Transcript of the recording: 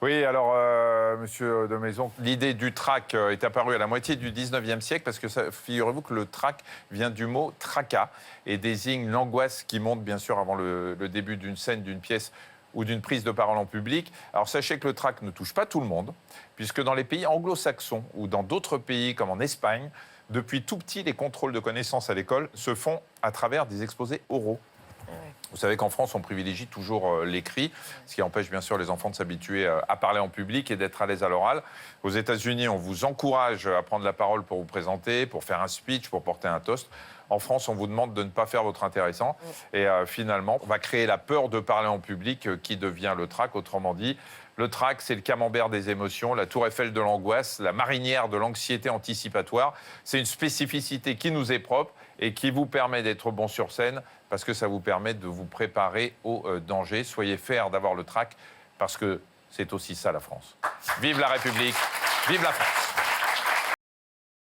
Oui, alors, monsieur de Maison, l'idée du trac est apparue à la moitié du 19e siècle parce que figurez-vous que le trac vient du mot tracas et désigne l'angoisse qui monte, bien sûr, avant le début d'une scène, d'une pièce ou d'une prise de parole en public. Alors, sachez que le trac ne touche pas tout le monde, puisque dans les pays anglo-saxons ou dans d'autres pays comme en Espagne, depuis tout petit, les contrôles de connaissances à l'école se font à travers des exposés oraux. Vous savez qu'en France, on privilégie toujours l'écrit, ce qui empêche bien sûr les enfants de s'habituer à parler en public et d'être à l'aise à l'oral. Aux États-Unis, on vous encourage à prendre la parole pour vous présenter, pour faire un speech, pour porter un toast. En France, on vous demande de ne pas faire votre intéressant. Et finalement, on va créer la peur de parler en public qui devient le trac. Autrement dit, le trac, c'est le camembert des émotions, la tour Eiffel de l'angoisse, la marinière de l'anxiété anticipatoire. C'est une spécificité qui nous est propre et qui vous permet d'être bon sur scène parce que ça vous permet de vous préparer au danger. Soyez fiers d'avoir le trac parce que c'est aussi ça la France. Vive la République, vive la France.